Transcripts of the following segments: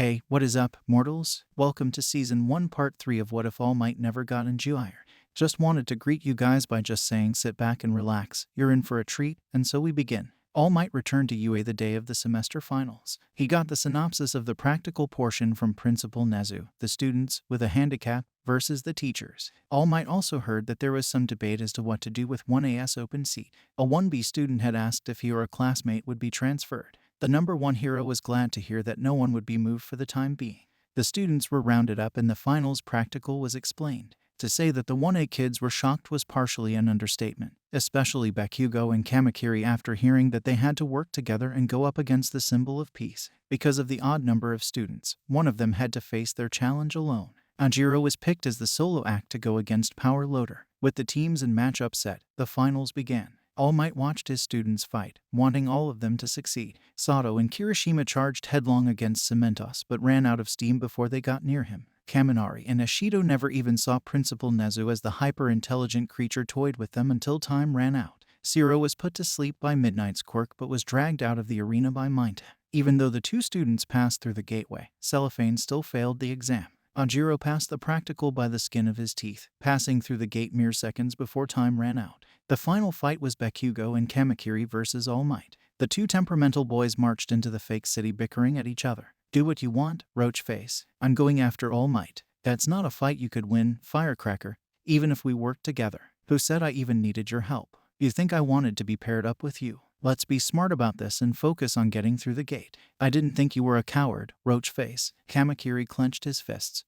Hey, what is up, mortals? Welcome to Season 1 Part 3 of What If All Might Never Got Injured. Just wanted to greet you guys by just saying sit back and relax, you're in for a treat, and so we begin. All Might returned to UA the day of the semester finals. He got the synopsis of the practical portion from Principal Nezu, the students with a handicap versus the teachers. All Might also heard that there was some debate as to what to do with 1A's open seat. A 1B student had asked if he or a classmate would be transferred. The number 1 hero was glad to hear that no one would be moved for the time being. The students were rounded up and the finals practical was explained. To say that the 1A kids were shocked was partially an understatement, especially Bakugo and Kamakiri after hearing that they had to work together and go up against the symbol of peace. Because of the odd number of students, one of them had to face their challenge alone. Ajiro was picked as the solo act to go against Power Loader. With the teams and matchup set, the finals began. All Might watched his students fight, wanting all of them to succeed. Sato and Kirishima charged headlong against Cementos but ran out of steam before they got near him. Kaminari and Ashido never even saw Principal Nezu as the hyper-intelligent creature toyed with them until time ran out. Zero was put to sleep by Midnight's quirk but was dragged out of the arena by Mineta. Even though the two students passed through the gateway, Cellophane still failed the exam. Ajiro passed the practical by the skin of his teeth, passing through the gate mere seconds before time ran out. The final fight was Bakugo and Kamakiri versus All Might. The two temperamental boys marched into the fake city bickering at each other. Do what you want, Roach Face. I'm going after All Might. That's not a fight you could win, Firecracker, even if we worked together. Who said I even needed your help? You think I wanted to be paired up with you? Let's be smart about this and focus on getting through the gate. I didn't think you were a coward, Roach Face. Kamakiri clenched his fists.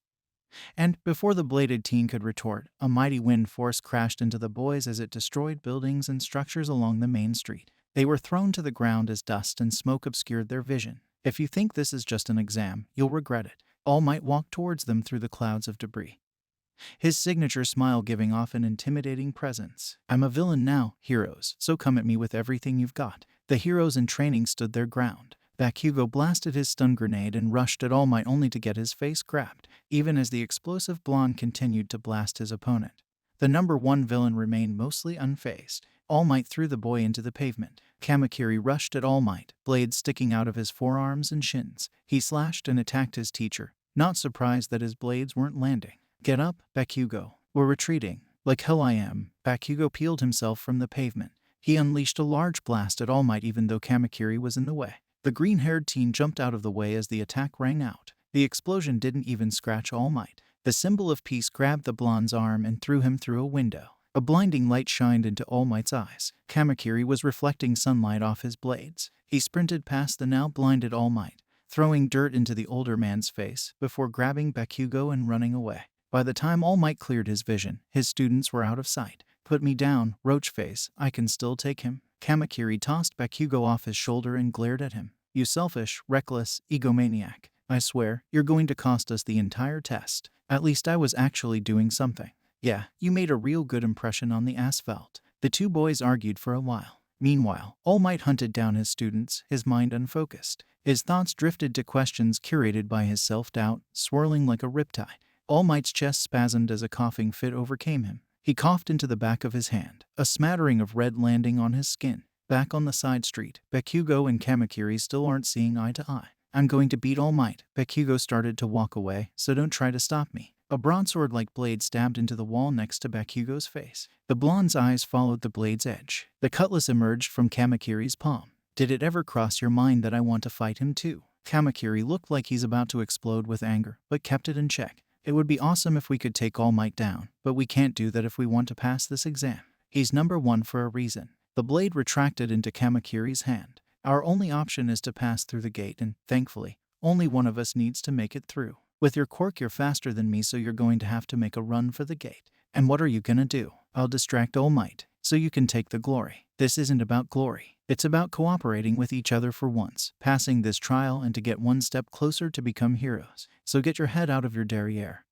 And before the bladed teen could retort, a mighty wind force crashed into the boys as it destroyed buildings and structures along the main street. They were thrown to the ground as dust and smoke obscured their vision. If you think this is just an exam, you'll regret it. All Might walked towards them through the clouds of debris, his signature smile giving off an intimidating presence. I'm a villain now, heroes, so come at me with everything you've got. The heroes in training stood their ground. Bakugo blasted his stun grenade and rushed at All Might only to get his face grabbed, even as the explosive blonde continued to blast his opponent. The number 1 villain remained mostly unfazed. All Might threw the boy into the pavement. Kamakiri rushed at All Might, blades sticking out of his forearms and shins. He slashed and attacked his teacher, not surprised that his blades weren't landing. Get up, Bakugo. We're retreating. Like hell I am. Bakugo peeled himself from the pavement. He unleashed a large blast at All Might even though Kamakiri was in the way. The green-haired teen jumped out of the way as the attack rang out. The explosion didn't even scratch All Might. The symbol of peace grabbed the blonde's arm and threw him through a window. A blinding light shined into All Might's eyes. Kamakiri was reflecting sunlight off his blades. He sprinted past the now blinded All Might, throwing dirt into the older man's face before grabbing Bakugo and running away. By the time All Might cleared his vision, his students were out of sight. Put me down, Roach Face. I can still take him. Kamakiri tossed Bakugo off his shoulder and glared at him. You selfish, reckless, egomaniac. I swear, you're going to cost us the entire test. At least I was actually doing something. Yeah, you made a real good impression on the asphalt. The two boys argued for a while. Meanwhile, All Might hunted down his students, his mind unfocused. His thoughts drifted to questions curated by his self-doubt, swirling like a riptide. All Might's chest spasmed as a coughing fit overcame him. He coughed into the back of his hand, a smattering of red landing on his skin. Back on the side street, Bakugo and Kamakiri still aren't seeing eye to eye. I'm going to beat All Might. Bakugo started to walk away, so don't try to stop me. A broadsword-like blade stabbed into the wall next to Bakugo's face. The blonde's eyes followed the blade's edge. The cutlass emerged from Kamakiri's palm. Did it ever cross your mind that I want to fight him too? Kamakiri looked like he's about to explode with anger, but kept it in check. It would be awesome if we could take All Might down, but we can't do that if we want to pass this exam. He's number 1 for a reason. The blade retracted into Kamakiri's hand. Our only option is to pass through the gate and, thankfully, only one of us needs to make it through. With your quirk you're faster than me so you're going to have to make a run for the gate. And what are you gonna do? I'll distract All Might, so you can take the glory. This isn't about glory. It's about cooperating with each other for once, passing this trial and to get one step closer to become heroes. So get your head out of your derriere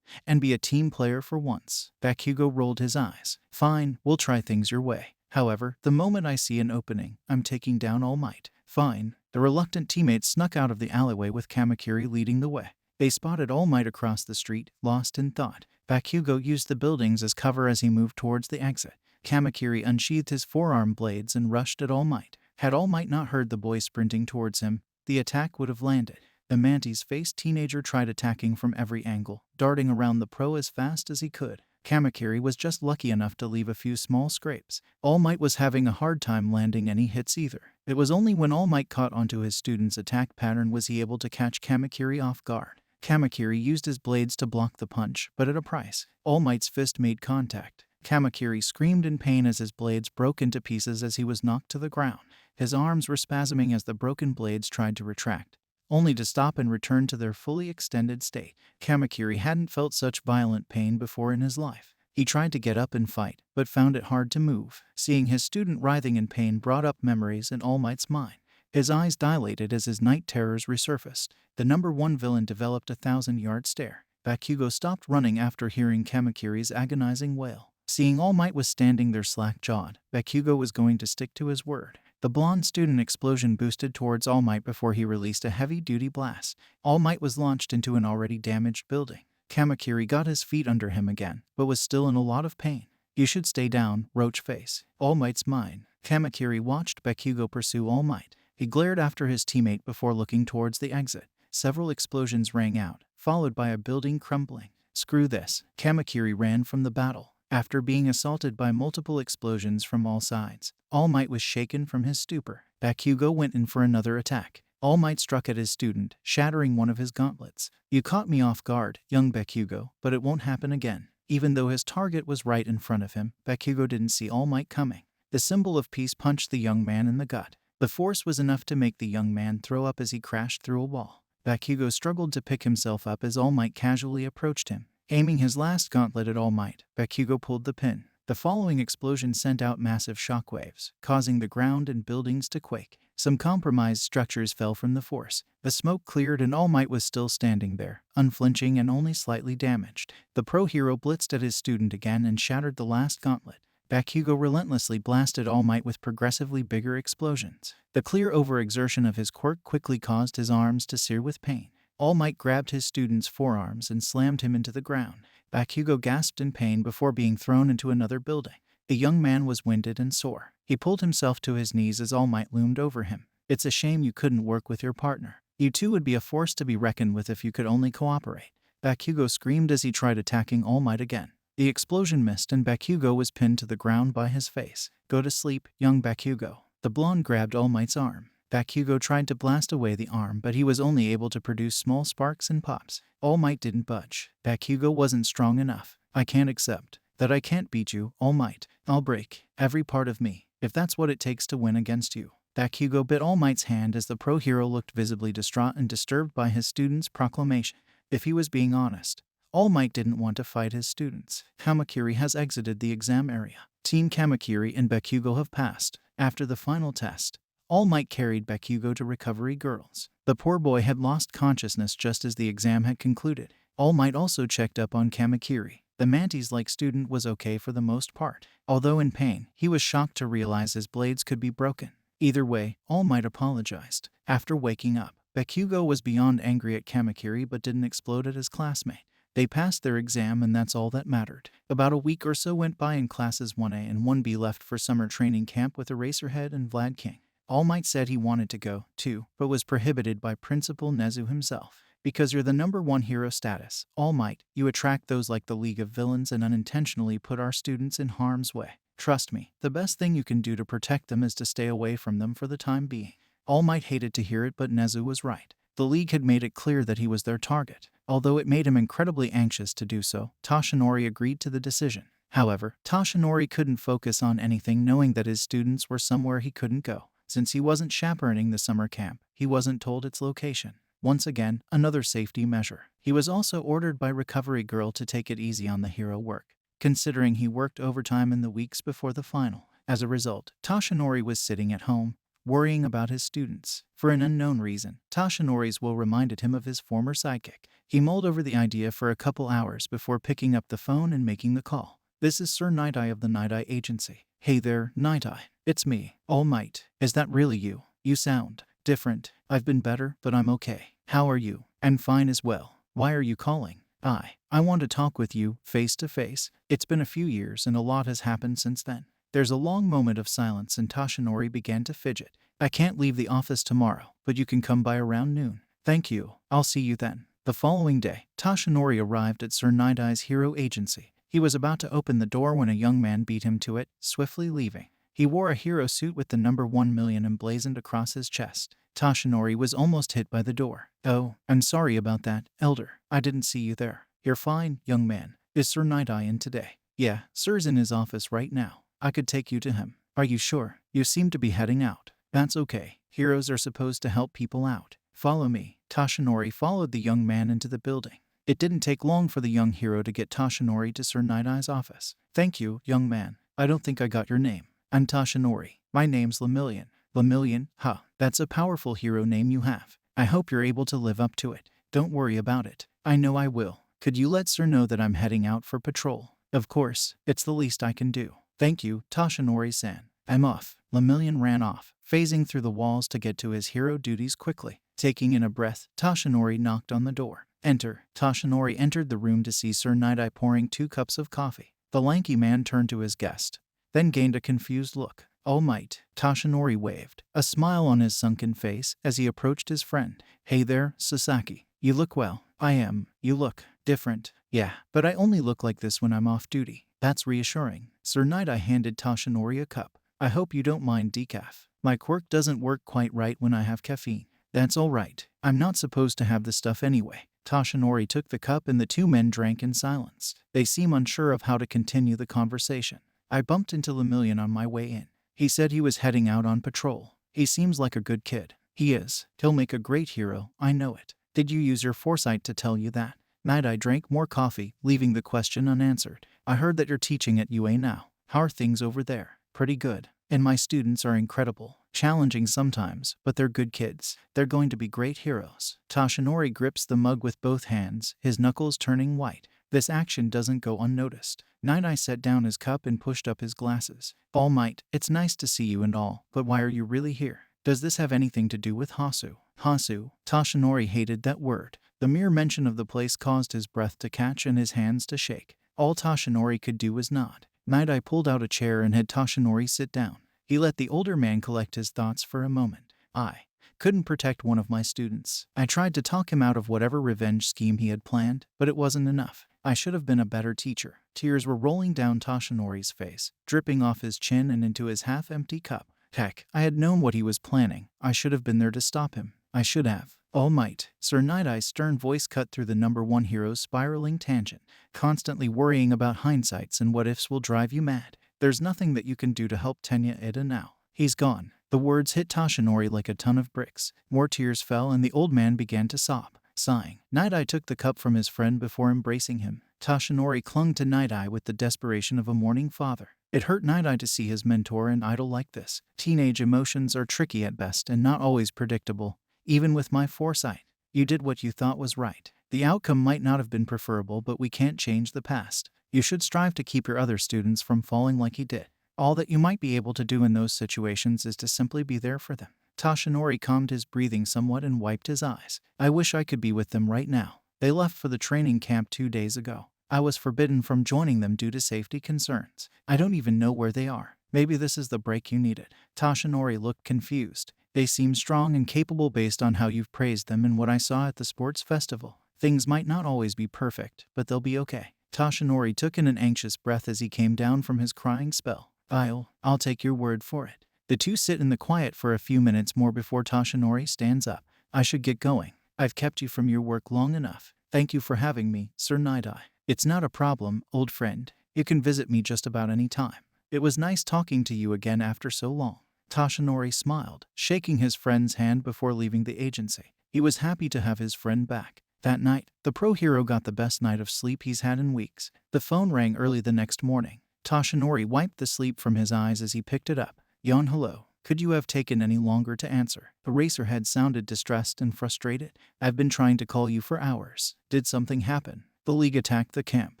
and be a team player for once. Bakugo rolled his eyes. Fine, we'll try things your way. However, the moment I see an opening, I'm taking down All Might. Fine. The reluctant teammates snuck out of the alleyway with Kamakiri leading the way. They spotted All Might across the street, lost in thought. Bakugo used the buildings as cover as he moved towards the exit. Kamakiri unsheathed his forearm blades and rushed at All Might. Had All Might not heard the boy sprinting towards him, the attack would have landed. The Mantis-faced teenager tried attacking from every angle, darting around the pro as fast as he could. Kamakiri was just lucky enough to leave a few small scrapes. All Might was having a hard time landing any hits either. It was only when All Might caught onto his student's attack pattern was he able to catch Kamakiri off guard. Kamakiri used his blades to block the punch, but at a price. All Might's fist made contact. Kamakiri screamed in pain as his blades broke into pieces as he was knocked to the ground. His arms were spasming as the broken blades tried to retract, only to stop and return to their fully extended state. Kamakiri hadn't felt such violent pain before in his life. He tried to get up and fight, but found it hard to move. Seeing his student writhing in pain brought up memories in All Might's mind. His eyes dilated as his night terrors resurfaced. The number one villain developed a 1,000-yard stare. Bakugo stopped running after hearing Kamakiri's agonizing wail. Seeing All Might was standing there slack-jawed, Bakugo was going to stick to his word. The blonde student explosion boosted towards All Might before he released a heavy-duty blast. All Might was launched into an already damaged building. Kamakiri got his feet under him again, but was still in a lot of pain. "You should stay down, roach face. All Might's mine." Kamakiri watched Bakugo pursue All Might. He glared after his teammate before looking towards the exit. Several explosions rang out, followed by a building crumbling. "Screw this." Kamakiri ran from the battle. After being assaulted by multiple explosions from all sides, All Might was shaken from his stupor. Bakugo went in for another attack. All Might struck at his student, shattering one of his gauntlets. "You caught me off guard, young Bakugo, but it won't happen again." Even though his target was right in front of him, Bakugo didn't see All Might coming. The symbol of peace punched the young man in the gut. The force was enough to make the young man throw up as he crashed through a wall. Bakugo struggled to pick himself up as All Might casually approached him. Aiming his last gauntlet at All Might, Bakugo pulled the pin. The following explosion sent out massive shockwaves, causing the ground and buildings to quake. Some compromised structures fell from the force. The smoke cleared and All Might was still standing there, unflinching and only slightly damaged. The pro hero blitzed at his student again and shattered the last gauntlet. Bakugo relentlessly blasted All Might with progressively bigger explosions. The clear overexertion of his quirk quickly caused his arms to sear with pain. All Might grabbed his student's forearms and slammed him into the ground. Bakugo gasped in pain before being thrown into another building. The young man was winded and sore. He pulled himself to his knees as All Might loomed over him. "It's a shame you couldn't work with your partner. You two would be a force to be reckoned with if you could only cooperate." Bakugo screamed as he tried attacking All Might again. The explosion missed and Bakugo was pinned to the ground by his face. "Go to sleep, young Bakugo." The blonde grabbed All Might's arm. Bakugo tried to blast away the arm, but he was only able to produce small sparks and pops. All Might didn't budge. Bakugo wasn't strong enough. "I can't accept that I can't beat you, All Might. I'll break every part of me, if that's what it takes to win against you." Bakugo bit All Might's hand as the pro hero looked visibly distraught and disturbed by his student's proclamation. If he was being honest, All Might didn't want to fight his students. Kamakiri has exited the exam area. Team Kamakiri and Bakugo have passed. After the final test, All Might carried Bakugo to Recovery Girls. The poor boy had lost consciousness just as the exam had concluded. All Might also checked up on Kamakiri. The Mantis-like student was okay for the most part. Although in pain, he was shocked to realize his blades could be broken. Either way, All Might apologized. After waking up, Bakugo was beyond angry at Kamakiri but didn't explode at his classmate. They passed their exam and that's all that mattered. About a week or so went by and classes 1A and 1B left for summer training camp with Eraserhead and Vlad King. All Might said he wanted to go, too, but was prohibited by Principal Nezu himself. "Because you're the number one hero status, All Might, you attract those like the League of Villains and unintentionally put our students in harm's way. Trust me, the best thing you can do to protect them is to stay away from them for the time being." All Might hated to hear it, but Nezu was right. The League had made it clear that he was their target. Although it made him incredibly anxious to do so, Toshinori agreed to the decision. However, Toshinori couldn't focus on anything knowing that his students were somewhere he couldn't go. Since he wasn't chaperoning the summer camp, he wasn't told its location. Once again, another safety measure. He was also ordered by Recovery Girl to take it easy on the hero work, considering he worked overtime in the weeks before the final. As a result, Toshinori was sitting at home, worrying about his students. For an unknown reason, Toshinori's will reminded him of his former sidekick. He mulled over the idea for a couple hours before picking up the phone and making the call. "This is Sir Night Eye of the Night Eye Agency." "Hey there, Night Eye. It's me, All Might. Is that really you? You sound different." "I've been better, but I'm okay. How are you?" "I'm fine as well. Why are you calling?" I want to talk with you, face to face. It's been a few years and a lot has happened since then." There's a long moment of silence and Toshinori began to fidget. "I can't leave the office tomorrow, but you can come by around noon." Thank you. I'll see you then. The following day, Toshinori arrived at Sir Nidai's hero agency. He was about to open the door when a young man beat him to it, swiftly leaving. He wore a hero suit with the number 1,000,000 emblazoned across his chest. Toshinori was almost hit by the door. Oh, I'm sorry about that, Elder. I didn't see you there. You're fine, young man. Is Sir Nidai in today? Yeah, Sir's in his office right now. I could take you to him. Are you sure? You seem to be heading out. That's okay. Heroes are supposed to help people out. Follow me. Toshinori followed the young man into the building. It didn't take long for the young hero to get Toshinori to Sir Nidai's office. Thank you, young man. I don't think I got your name. I'm Toshinori. My name's Lemillion. Lemillion? Huh. That's a powerful hero name you have. I hope you're able to live up to it. Don't worry about it. I know I will. Could you let Sir know that I'm heading out for patrol? Of course. It's the least I can do. Thank you, Toshinori-san. I'm off. Lemillion ran off, phasing through the walls to get to his hero duties quickly. Taking in a breath, Toshinori knocked on the door. Enter. Toshinori entered the room to see Sir Nidai pouring 2 cups of coffee. The lanky man turned to his guest, then gained a confused look. All might. Toshinori waved, a smile on his sunken face as he approached his friend. Hey there, Sasaki. You look well. I am. You look different. Yeah, but I only look like this when I'm off duty. That's reassuring. Sir Nidai handed Toshinori a cup. I hope you don't mind decaf. My quirk doesn't work quite right when I have caffeine. That's all right. I'm not supposed to have the stuff anyway. Toshinori took the cup and the 2 men drank in silence. They seemed unsure of how to continue the conversation. I bumped into Lemillion on my way in. He said he was heading out on patrol. He seems like a good kid. He is. He'll make a great hero, I know it. Did you use your foresight to tell you that? Nidai drank more coffee, leaving the question unanswered. I heard that you're teaching at UA now. How are things over there? Pretty good. And my students are incredible. Challenging sometimes, but they're good kids. They're going to be great heroes. Toshinori grips the mug with both hands, his knuckles turning white. This action doesn't go unnoticed. Nidai set down his cup and pushed up his glasses. All Might, it's nice to see you and all, but why are you really here? Does this have anything to do with Hasu? Hasu? Toshinori hated that word. The mere mention of the place caused his breath to catch and his hands to shake. All Toshinori could do was nod. Nidai pulled out a chair and had Toshinori sit down. He let the older man collect his thoughts for a moment. I couldn't protect one of my students. I tried to talk him out of whatever revenge scheme he had planned, but it wasn't enough. I should have been a better teacher. Tears were rolling down Toshinori's face, dripping off his chin and into his half-empty cup. Heck, I had known what he was planning. I should have been there to stop him. I should have. All Might. Sir Nidai's stern voice cut through the number 1 hero's spiraling tangent. Constantly worrying about hindsights and what-ifs will drive you mad. There's nothing that you can do to help Tenya Ida now. He's gone. The words hit Toshinori like a ton of bricks. More tears fell and the old man began to sob. Sighing, Nidai took the cup from his friend before embracing him. Toshinori clung to Nidai with the desperation of a mourning father. It hurt Nidai to see his mentor and idol like this. Teenage emotions are tricky at best and not always predictable. Even with my foresight, you did what you thought was right. The outcome might not have been preferable, but we can't change the past. You should strive to keep your other students from falling like he did. All that you might be able to do in those situations is to simply be there for them. Toshinori calmed his breathing somewhat and wiped his eyes. I wish I could be with them right now. They left for the training camp 2 days ago. I was forbidden from joining them due to safety concerns. I don't even know where they are. Maybe this is the break you needed. Toshinori looked confused. They seem strong and capable based on how you've praised them and what I saw at the sports festival. Things might not always be perfect, but they'll be okay. Toshinori took in an anxious breath as he came down from his crying spell. I'll take your word for it. The two sit in the quiet for a few minutes more before Toshinori stands up. I should get going. I've kept you from your work long enough. Thank you for having me, Sir Nidai. It's not a problem, old friend. You can visit me just about any time. It was nice talking to you again after so long. Toshinori smiled, shaking his friend's hand before leaving the agency. He was happy to have his friend back. That night, the pro hero got the best night of sleep he's had in weeks. The phone rang early the next morning. Toshinori wiped the sleep from his eyes as he picked it up. Yon, hello. Could you have taken any longer to answer? Eraserhead sounded distressed and frustrated. I've been trying to call you for hours. Did something happen? The League attacked the camp.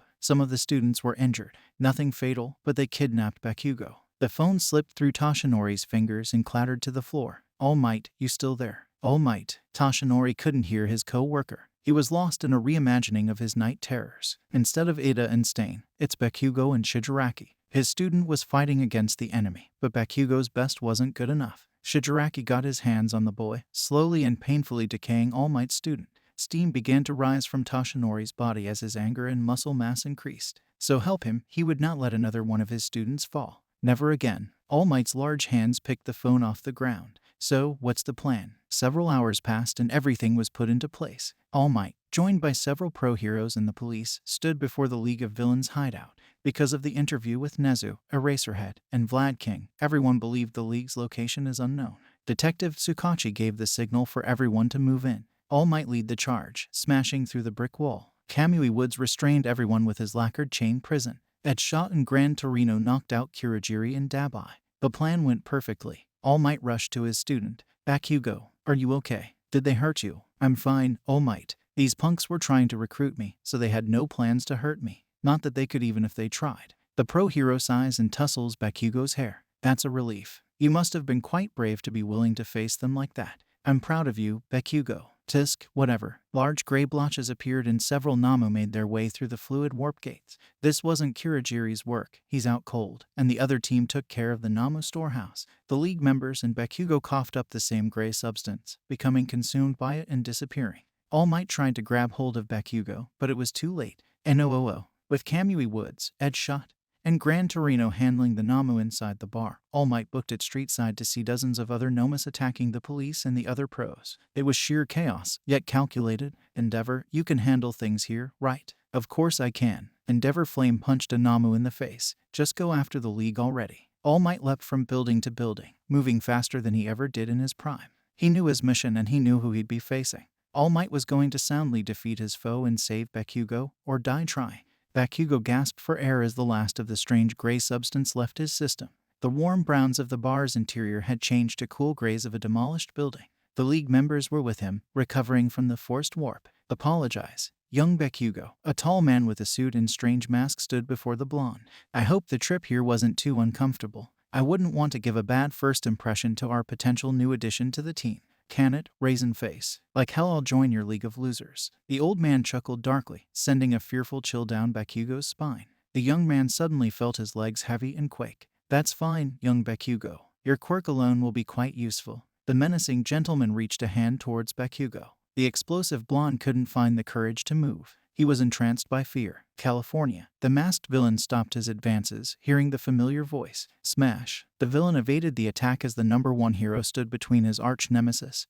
Some of the students were injured. Nothing fatal, but they kidnapped Bakugo. The phone slipped through Toshinori's fingers and clattered to the floor. All Might, you still there? All Might. Toshinori couldn't hear his co-worker. He was lost in a reimagining of his night terrors. Instead of Ada and Stain, it's Bakugo and Shigaraki. His student was fighting against the enemy, but Bakugo's best wasn't good enough. Shigaraki got his hands on the boy, slowly and painfully decaying All Might's student. Steam began to rise from Toshinori's body as his anger and muscle mass increased. So help him, he would not let another one of his students fall. Never again. All Might's large hands picked the phone off the ground. So, what's the plan? Several hours passed and everything was put into place. All Might, joined by several pro-heroes and the police, stood before the League of Villains hideout. Because of the interview with Nezu, Eraserhead, and Vlad King, everyone believed the League's location is unknown. Detective Tsukachi gave the signal for everyone to move in. All Might lead the charge, smashing through the brick wall. Kamui Woods restrained everyone with his lacquered chain prison. Ed Shot and Gran Torino knocked out Kurogiri and Dabai. The plan went perfectly. All Might rushed to his student. Bakugo, are you okay? Did they hurt you? I'm fine, All Might. These punks were trying to recruit me, so they had no plans to hurt me. Not that they could even if they tried. The pro-hero sighs and tussles Bakugo's hair. That's a relief. You must have been quite brave to be willing to face them like that. I'm proud of you, Bakugo. Tisk, whatever. Large gray blotches appeared and several Namu made their way through the fluid warp gates. This wasn't Kurogiri's work. He's out cold. And the other team took care of the Namu storehouse. The League members and Bakugo coughed up the same gray substance, becoming consumed by it and disappearing. All Might tried to grab hold of Bakugo, but it was too late. NOOO. With Kamui Woods, Ed Shot, and Gran Torino handling the Namu inside the bar, All Might booked it streetside to see dozens of other Nomas attacking the police and the other pros. It was sheer chaos, yet calculated. Endeavor, you can handle things here, right? Of course I can. Endeavor flame punched a Namu in the face. Just go after the League already. All Might leapt from building to building, moving faster than he ever did in his prime. He knew his mission and he knew who he'd be facing. All Might was going to soundly defeat his foe and save Bakugo, or die trying. Bakugo gasped for air as the last of the strange gray substance left his system. The warm browns of the bar's interior had changed to cool grays of a demolished building. The League members were with him, recovering from the forced warp. Apologize. Young Bakugo, a tall man with a suit and strange mask, stood before the blonde. I hope the trip here wasn't too uncomfortable. I wouldn't want to give a bad first impression to our potential new addition to the team. Can it, raisin face? Like hell I'll join your league of losers. The old man chuckled darkly, sending a fearful chill down Bakugo's spine. The young man suddenly felt his legs heavy and quake. That's fine, young Bakugo. Your quirk alone will be quite useful. The menacing gentleman reached a hand towards Bakugo. The explosive blonde couldn't find the courage to move. He was entranced by fear. California. The masked villain stopped his advances, hearing the familiar voice. Smash. The villain evaded the attack as the #1 hero stood between his arch-nemesis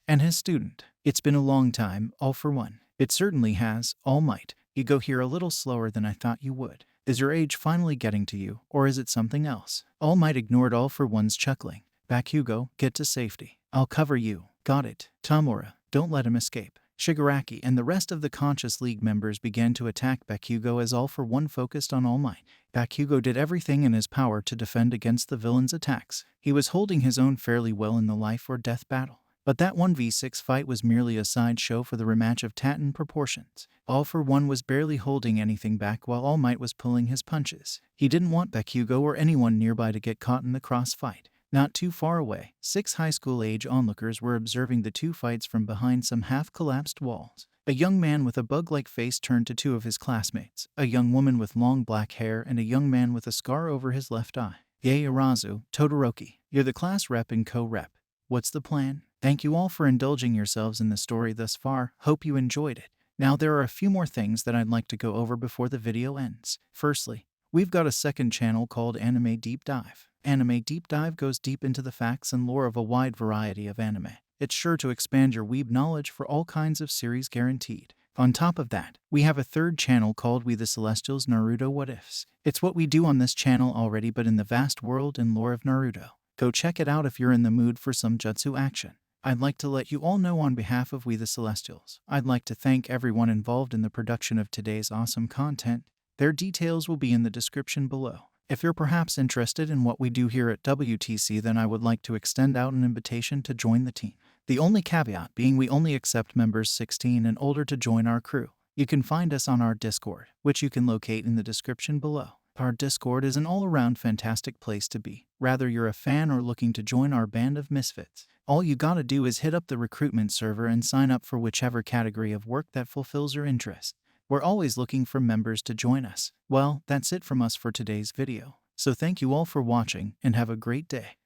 and his student. It's been a long time, All for One. It certainly has, All Might. You go here a little slower than I thought you would. Is your age finally getting to you, or is it something else? All Might ignored All for One's chuckling. Bakugo, get to safety. I'll cover you. Got it. Tamura, don't let him escape. Shigaraki and the rest of the Conscious League members began to attack Bakugo as All for One focused on All Might. Bakugo did everything in his power to defend against the villain's attacks. He was holding his own fairly well in the life or death battle. But that 1v6 fight was merely a sideshow for the rematch of Titan proportions. All for One was barely holding anything back while All Might was pulling his punches. He didn't want Bakugo or anyone nearby to get caught in the crossfight. Not too far away, 6 high school-age onlookers were observing the two fights from behind some half-collapsed walls. A young man with a bug-like face turned to 2 of his classmates, a young woman with long black hair and a young man with a scar over his left eye. Yae Arazu, Todoroki, you're the class rep and co-rep. What's the plan? Thank you all for indulging yourselves in the story thus far. Hope you enjoyed it. Now there are a few more things that I'd like to go over before the video ends. Firstly, we've got a second channel called Anime Deep Dive. Anime Deep Dive goes deep into the facts and lore of a wide variety of anime. It's sure to expand your weeb knowledge for all kinds of series guaranteed. On top of that, we have a third channel called We The Celestials Naruto What Ifs. It's what we do on this channel already but in the vast world and lore of Naruto. Go check it out if you're in the mood for some jutsu action. I'd like to let you all know on behalf of We The Celestials, I'd like to thank everyone involved in the production of today's awesome content. Their details will be in the description below. If you're perhaps interested in what we do here at WTC, then I would like to extend out an invitation to join the team. The only caveat being we only accept members 16 and older to join our crew. You can find us on our Discord, which you can locate in the description below. Our Discord is an all-around fantastic place to be, whether you're a fan or looking to join our band of misfits. All you gotta do is hit up the recruitment server and sign up for whichever category of work that fulfills your interest. We're always looking for members to join us. Well, that's it from us for today's video. So thank you all for watching and have a great day.